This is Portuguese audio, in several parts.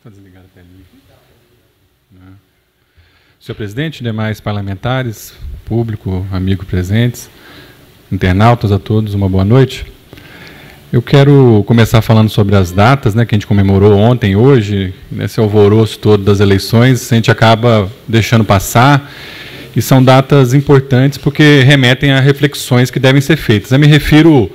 Só desligar a telinha. Senhor presidente, demais parlamentares, público, amigo presentes, internautas a todos, uma boa noite. Eu quero começar falando sobre as datas, né, que a gente comemorou ontem e hoje, nesse alvoroço todo das eleições, a gente acaba deixando passar, e são datas importantes porque remetem a reflexões que devem ser feitas. Eu me refiro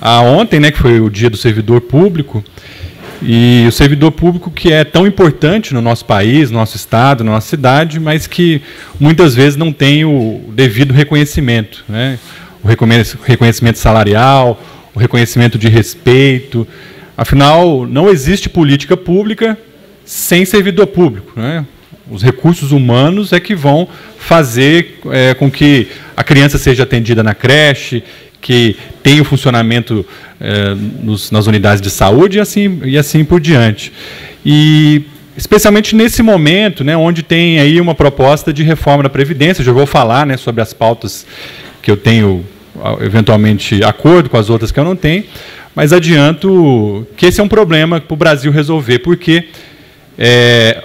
a ontem, né, que foi o Dia do Servidor Público, e o servidor público que é tão importante no nosso país, no nosso estado, na nossa cidade, mas que muitas vezes não tem o devido reconhecimento, né? O reconhecimento salarial, o reconhecimento de respeito. Afinal, não existe política pública sem servidor público, né? Os recursos humanos é que vão fazer com que a criança seja atendida na creche, que tenha o funcionamento nas unidades de saúde e assim por diante. E, especialmente nesse momento, né, onde tem aí uma proposta de reforma da Previdência, já vou falar, né, sobre as pautas que eu tenho, eventualmente, acordo com as outras que eu não tenho, mas adianto que esse é um problema para o Brasil resolver, porque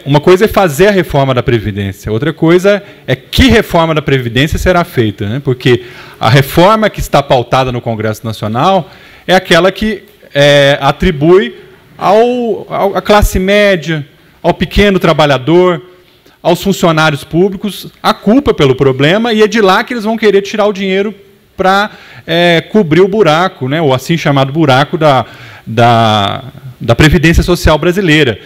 uma coisa é fazer a reforma da Previdência, outra coisa é que reforma da Previdência será feita, né? Porque a reforma que está pautada no Congresso Nacional é aquela que atribui à classe média, ao pequeno trabalhador, aos funcionários públicos, a culpa pelo problema, e é de lá que eles vão querer tirar o dinheiro para cobrir o buraco, né? O assim chamado buraco da Previdência Social brasileira.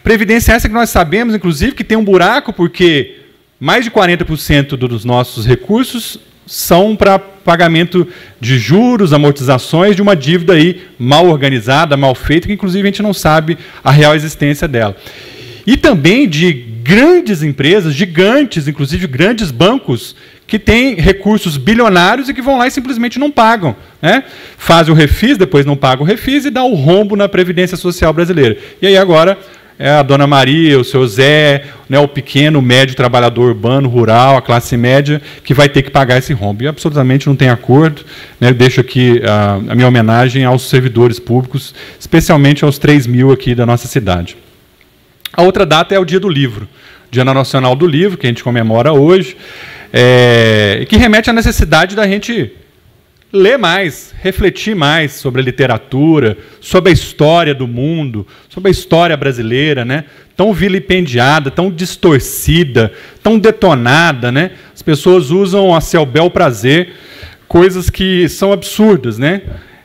Previdência essa que nós sabemos, inclusive, que tem um buraco, porque mais de 40% dos nossos recursos são para pagamento de juros, amortizações de uma dívida aí mal organizada, mal feita, que inclusive a gente não sabe a real existência dela. E também de grandes empresas, gigantes, inclusive grandes bancos, que têm recursos bilionários e que vão lá e simplesmente não pagam, né? Fazem o refis, depois não pagam o refis e dá o rombo na Previdência Social brasileira. E aí agora a dona Maria, o seu Zé, né, o pequeno, médio trabalhador urbano, rural, a classe média, que vai ter que pagar esse rombo. E absolutamente não tem acordo, né? Deixo aqui a minha homenagem aos servidores públicos, especialmente aos 3.000 aqui da nossa cidade. A outra data é o Dia do Livro, Dia Nacional do Livro, que a gente comemora hoje, e que remete à necessidade da gente ler mais, refletir mais sobre a literatura, sobre a história do mundo, sobre a história brasileira, né? Tão vilipendiada, tão distorcida, tão detonada, né? As pessoas usam a seu bel prazer coisas que são absurdas, né?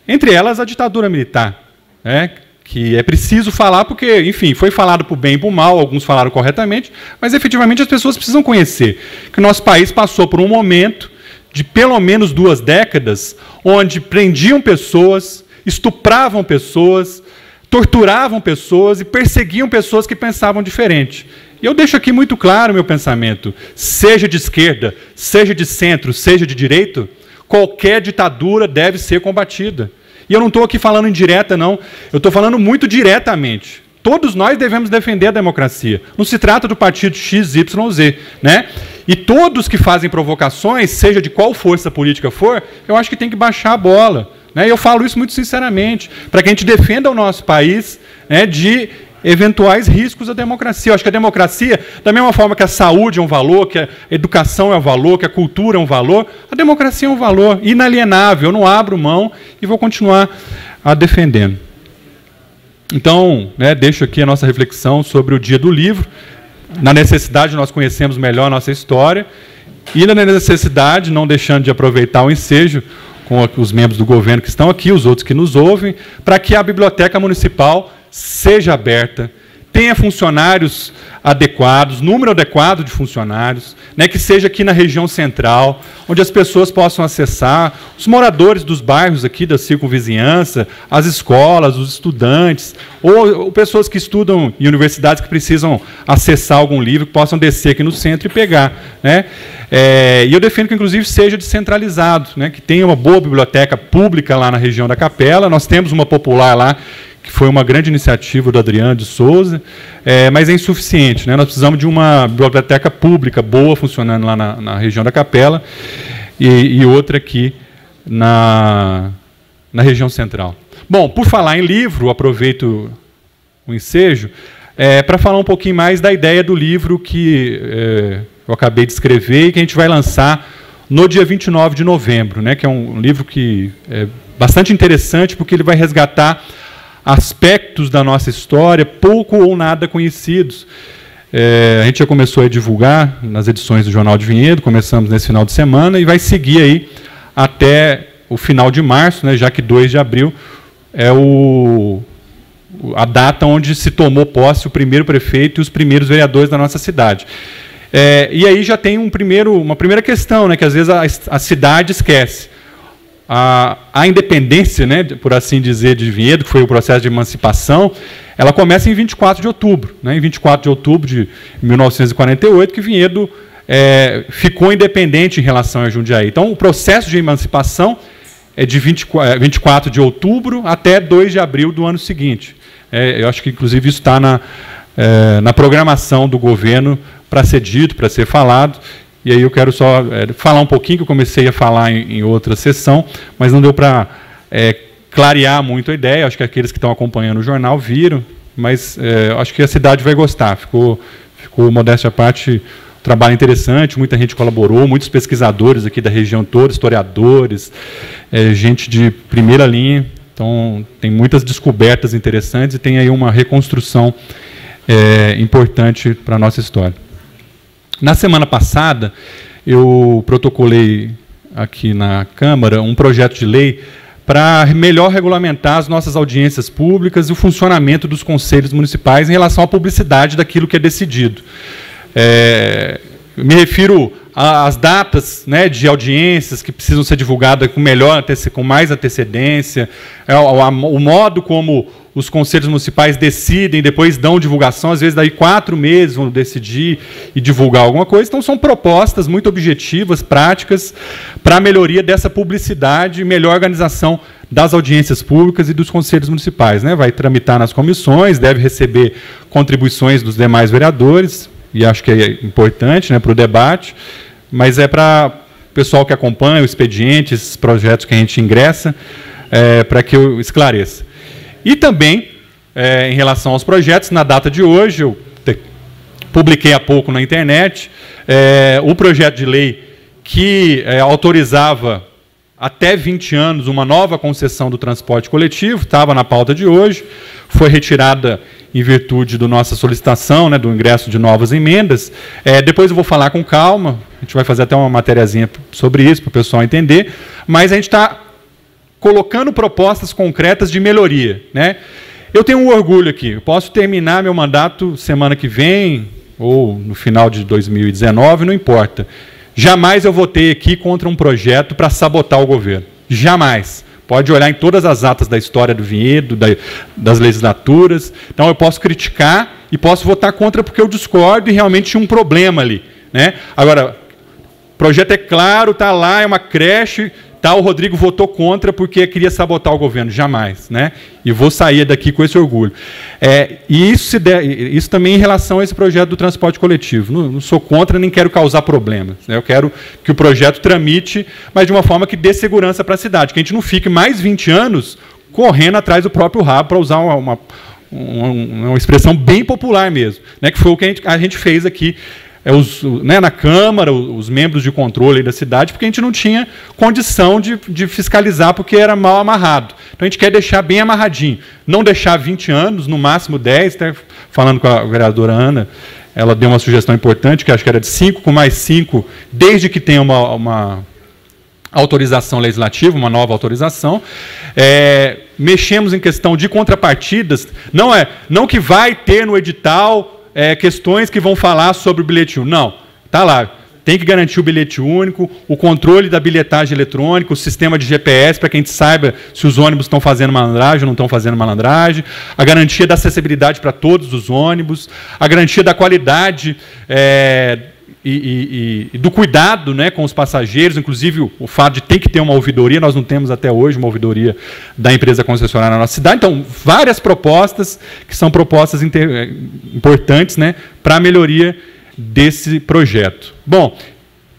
Entre elas a ditadura militar, né? Que é preciso falar porque, enfim, foi falado para o bem e para o mal, alguns falaram corretamente, mas efetivamente as pessoas precisam conhecer que o nosso país passou por um momento de pelo menos 2 décadas, onde prendiam pessoas, estupravam pessoas, torturavam pessoas e perseguiam pessoas que pensavam diferente. E eu deixo aqui muito claro o meu pensamento, seja de esquerda, seja de centro, seja de direita, qualquer ditadura deve ser combatida. E eu não estou aqui falando indireta, não, eu estou falando muito diretamente. Todos nós devemos defender a democracia. Não se trata do partido XYZ, né? E todos que fazem provocações, seja de qual força política for, eu acho que tem que baixar a bola, né? E eu falo isso muito sinceramente, para que a gente defenda o nosso país, né, de eventuais riscos à democracia. Eu acho que a democracia, da mesma forma que a saúde é um valor, que a educação é um valor, que a cultura é um valor, a democracia é um valor inalienável. Eu não abro mão e vou continuar a defendendo. Então, né, deixo aqui a nossa reflexão sobre o Dia do Livro, na necessidade de nós conhecermos melhor a nossa história e na necessidade, não deixando de aproveitar o ensejo com os membros do governo que estão aqui, os outros que nos ouvem, para que a Biblioteca Municipal seja aberta, tenha funcionários adequados, número adequado de funcionários, né, que seja aqui na região central, onde as pessoas possam acessar, os moradores dos bairros aqui da circunvizinhança, as escolas, os estudantes, ou pessoas que estudam em universidades que precisam acessar algum livro, que possam descer aqui no centro e pegar, né? E eu defendo que, inclusive, seja descentralizado, né, que tenha uma boa biblioteca pública lá na região da Capela. Nós temos uma popular lá, que foi uma grande iniciativa do Adriano de Souza, mas é insuficiente, né? Nós precisamos de uma biblioteca pública boa funcionando lá na região da Capela e outra aqui na região central. Bom, por falar em livro, aproveito o ensejo, para falar um pouquinho mais da ideia do livro que eu acabei de escrever e que a gente vai lançar no dia 29 de novembro, né, que é um livro que é bastante interessante, porque ele vai resgatar aspectos da nossa história pouco ou nada conhecidos. A gente já começou a divulgar nas edições do Jornal de Vinhedo, começamos nesse final de semana e vai seguir aí até o final de março, né, já que 2 de abril é a data onde se tomou posse o primeiro prefeito e os primeiros vereadores da nossa cidade. E aí já tem uma primeira questão, né, que às vezes a cidade esquece. A independência, né, por assim dizer, de Vinhedo, que foi o processo de emancipação, ela começa em 24 de outubro. Né, em 24 de outubro de 1948, que Vinhedo ficou independente em relação a Jundiaí. Então, o processo de emancipação é de 24 de outubro até 2 de abril do ano seguinte. Eu acho que, inclusive, isso está na programação do governo para ser dito, para ser falado. E aí eu quero só falar um pouquinho, que eu comecei a falar em outra sessão, mas não deu para clarear muito a ideia. Acho que aqueles que estão acompanhando o jornal viram, mas acho que a cidade vai gostar. Ficou modéstia à parte, um trabalho interessante, muita gente colaborou, muitos pesquisadores aqui da região toda, historiadores, gente de primeira linha. Então, tem muitas descobertas interessantes e tem aí uma reconstrução importante para a nossa história. Na semana passada, eu protocolei aqui na Câmara um projeto de lei para melhor regulamentar as nossas audiências públicas e o funcionamento dos conselhos municipais em relação à publicidade daquilo que é decidido. Me refiro às datas, né, de audiências que precisam ser divulgadas com mais antecedência, o modo como os conselhos municipais decidem, depois dão divulgação, às vezes daí 4 meses vão decidir e divulgar alguma coisa. Então, são propostas muito objetivas, práticas, para a melhoria dessa publicidade e melhor organização das audiências públicas e dos conselhos municipais. Né? Vai tramitar nas comissões, deve receber contribuições dos demais vereadores, e acho que é importante, né, para o debate, mas é para o pessoal que acompanha o expediente, esses projetos que a gente ingressa, para que eu esclareça. E também, em relação aos projetos, na data de hoje, eu publiquei há pouco na internet o projeto de lei que autorizava até 20 anos uma nova concessão do transporte coletivo, estava na pauta de hoje, foi retirada em virtude da nossa solicitação, né, do ingresso de novas emendas. Depois eu vou falar com calma, a gente vai fazer até uma matériazinha sobre isso, para o pessoal entender, mas a gente está colocando propostas concretas de melhoria. Né? Eu tenho um orgulho aqui, eu posso terminar meu mandato semana que vem, ou no final de 2019, não importa. Jamais eu votei aqui contra um projeto para sabotar o governo. Jamais. Pode olhar em todas as atas da história do Vinhedo, das legislaturas. Então, eu posso criticar e posso votar contra porque eu discordo e realmente tinha um problema ali. Né? Agora, o projeto é claro, está lá, é uma creche, tá, o Rodrigo votou contra porque queria sabotar o governo. Jamais. Né? E vou sair daqui com esse orgulho. E isso também em relação a esse projeto do transporte coletivo. Não sou contra, nem quero causar problemas. Né? Eu quero que o projeto tramite, mas de uma forma que dê segurança para a cidade, que a gente não fique mais 20 anos correndo atrás do próprio rabo, para usar uma expressão bem popular mesmo, né? Que foi o que a gente fez aqui na Câmara, os membros de controle da cidade, porque a gente não tinha condição de fiscalizar, porque era mal amarrado. Então, a gente quer deixar bem amarradinho. Não deixar 20 anos, no máximo 10, até falando com a vereadora Ana, ela deu uma sugestão importante, que acho que era de 5 com mais 5, desde que tenha uma autorização legislativa, uma nova autorização. Mexemos em questão de contrapartidas, não que vai ter no edital questões que vão falar sobre o bilhete único. Não, está lá. Tem que garantir o bilhete único, o controle da bilhetagem eletrônica, o sistema de GPS, para que a gente saiba se os ônibus estão fazendo malandragem ou não estão fazendo malandragem, a garantia da acessibilidade para todos os ônibus, a garantia da qualidade e do cuidado, né, com os passageiros, inclusive o fato de ter que ter uma ouvidoria. Nós não temos até hoje uma ouvidoria da empresa concessionária na nossa cidade. Então, várias propostas que são propostas importantes, né, para a melhoria desse projeto. Bom,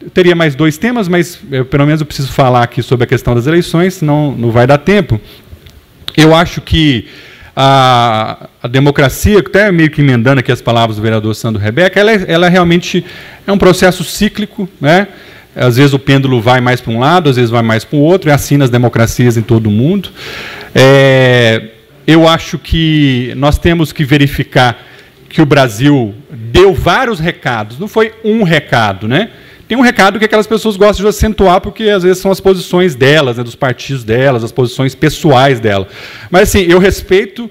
eu teria mais 2 temas, mas pelo menos eu preciso falar aqui sobre a questão das eleições, senão não vai dar tempo. Eu acho que a democracia, até meio que emendando aqui as palavras do vereador Sandro Rebeca, ela realmente é um processo cíclico, né? Às vezes o pêndulo vai mais para um lado, às vezes vai mais para o outro, é assim nas democracias em todo o mundo. Eu acho que nós temos que verificar que o Brasil deu vários recados, não foi um recado, né? Tem um recado que aquelas pessoas gostam de acentuar, porque às vezes são as posições delas, né, dos partidos delas, as posições pessoais dela. Mas, assim, eu respeito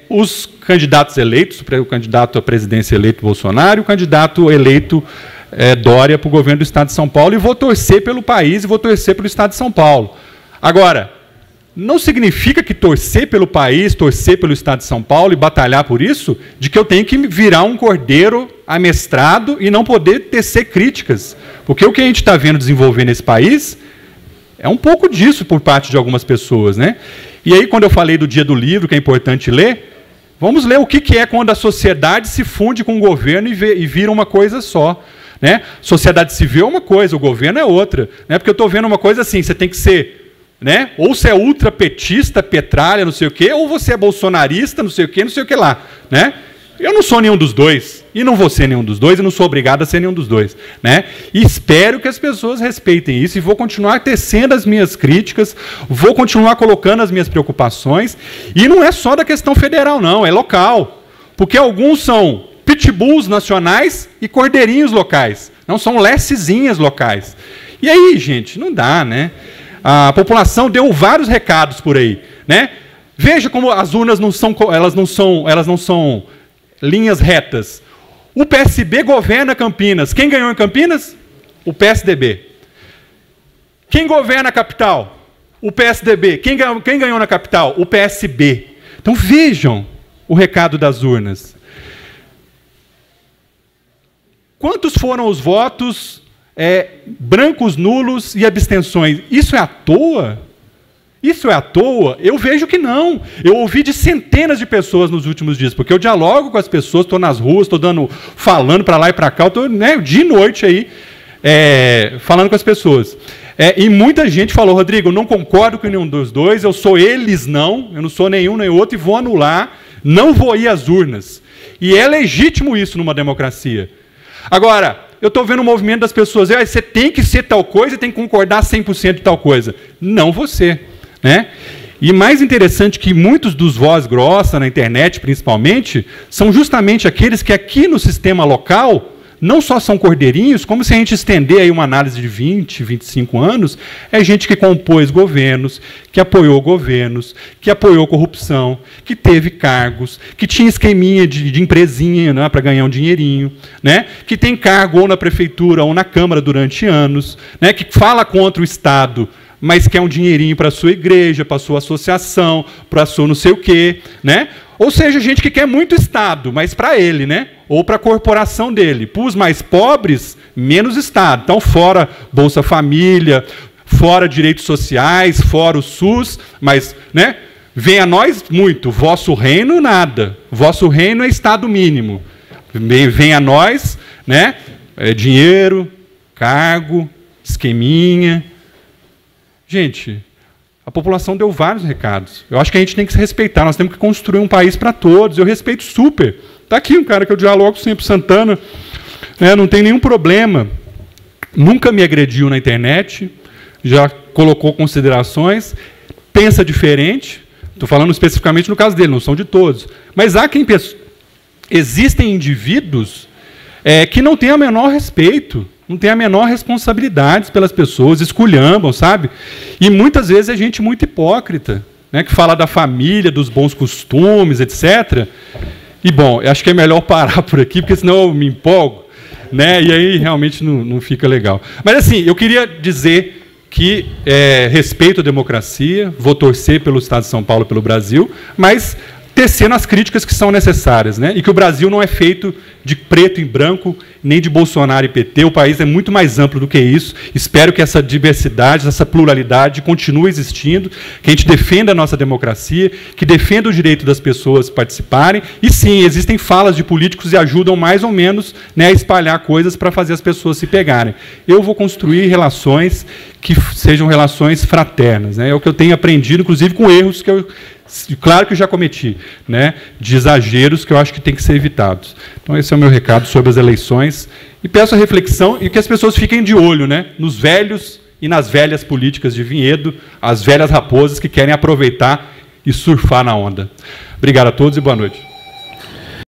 os candidatos eleitos, o candidato à presidência eleito Bolsonaro e o candidato eleito Dória para o governo do Estado de São Paulo, e vou torcer pelo país e vou torcer pelo Estado de São Paulo. Agora, não significa que torcer pelo país, torcer pelo Estado de São Paulo e batalhar por isso, de que eu tenho que virar um cordeiro amestrado e não poder tecer críticas. Porque o que a gente está vendo desenvolver nesse país é um pouco disso por parte de algumas pessoas, né? E aí, quando eu falei do Dia do Livro, que é importante ler, vamos ler o que é quando a sociedade se funde com o governo e vira uma coisa só. Né? Sociedade civil é uma coisa, o governo é outra. Né? Porque eu estou vendo uma coisa assim, você tem que ser, né? Ou você é ultrapetista, petralha, não sei o quê, ou você é bolsonarista, não sei o que lá. Né? Eu não sou nenhum dos dois, e não vou ser nenhum dos dois, e não sou obrigado a ser nenhum dos dois. Né? E espero que as pessoas respeitem isso, e vou continuar tecendo as minhas críticas, vou continuar colocando as minhas preocupações, e não é só da questão federal, não, é local. Porque alguns são pitbulls nacionais e cordeirinhos locais. Não são lessezinhas locais. E aí, gente, não dá, né? A população deu vários recados por aí, né? Veja como as urnas não são linhas retas. O PSB governa Campinas. Quem ganhou em Campinas? O PSDB. Quem governa a capital? O PSDB. Quem ganhou na capital? O PSB. Então vejam o recado das urnas. Quantos foram os votos brancos, nulos e abstenções? Isso é à toa? Isso é à toa? Eu vejo que não. Eu ouvi de centenas de pessoas nos últimos dias, porque eu dialogo com as pessoas, estou nas ruas, estou falando para lá e para cá, estou, né, dia e noite aí, falando com as pessoas. E muita gente falou, Rodrigo, eu não concordo com nenhum dos dois, eu sou eles não, eu não sou nenhum nem outro, e vou anular, não vou ir às urnas. E é legítimo isso numa democracia. Agora, eu estou vendo o movimento das pessoas, você tem que ser tal coisa e tem que concordar 100% de tal coisa. Não você. Né? E mais interessante que muitos dos voz grossa, na internet principalmente, são justamente aqueles que aqui no sistema local não só são cordeirinhos, como se a gente estender aí uma análise de 20, 25 anos, é gente que compôs governos, que apoiou governos, que apoiou corrupção, que teve cargos, que tinha esqueminha de empresinha, né, para ganhar um dinheirinho, né, que tem cargo ou na prefeitura ou na Câmara durante anos, né, que fala contra o Estado, mas quer um dinheirinho para a sua igreja, para a sua associação, para a sua não sei o quê, né? Ou seja, gente que quer muito Estado, mas para ele, né? Ou para a corporação dele. Para os mais pobres, menos Estado. Então, fora Bolsa Família, fora direitos sociais, fora o SUS, mas, né? Vem a nós muito, vosso reino nada. Vosso reino é Estado mínimo. Vem a nós, né? Dinheiro, cargo, esqueminha. Gente, a população deu vários recados. Eu acho que a gente tem que se respeitar, nós temos que construir um país para todos. Eu respeito super. Está aqui um cara que eu dialogo sempre, Santana, né, não tem nenhum problema. Nunca me agrediu na internet, já colocou considerações, pensa diferente. Estou falando especificamente no caso dele, não são de todos. Mas há quem existem indivíduos que não têm o menor respeito, não tem a menor responsabilidade pelas pessoas, esculhambam, sabe? E muitas vezes é gente muito hipócrita, né, que fala da família, dos bons costumes, etc. E, bom, eu acho que é melhor parar por aqui, porque senão eu me empolgo, né, e aí realmente não fica legal. Mas, assim, eu queria dizer que respeito a democracia, vou torcer pelo Estado de São Paulo, pelo Brasil, mas tecendo as críticas que são necessárias, né? E que o Brasil não é feito de preto e branco, nem de Bolsonaro e PT. O país é muito mais amplo do que isso. Espero que essa diversidade, essa pluralidade continue existindo, que a gente defenda a nossa democracia, que defenda o direito das pessoas participarem. E, sim, existem falas de políticos e ajudam mais ou menos, né, a espalhar coisas para fazer as pessoas se pegarem. Eu vou construir relações que sejam relações fraternas, né? É o que eu tenho aprendido, inclusive com erros que eu, claro que eu já cometi, né? De exageros que eu acho que tem que ser evitados. Então esse é o meu recado sobre as eleições e peço a reflexão e que as pessoas fiquem de olho, né? Nos velhos e nas velhas políticas de Vinhedo, as velhas raposas que querem aproveitar e surfar na onda. Obrigado a todos e boa noite.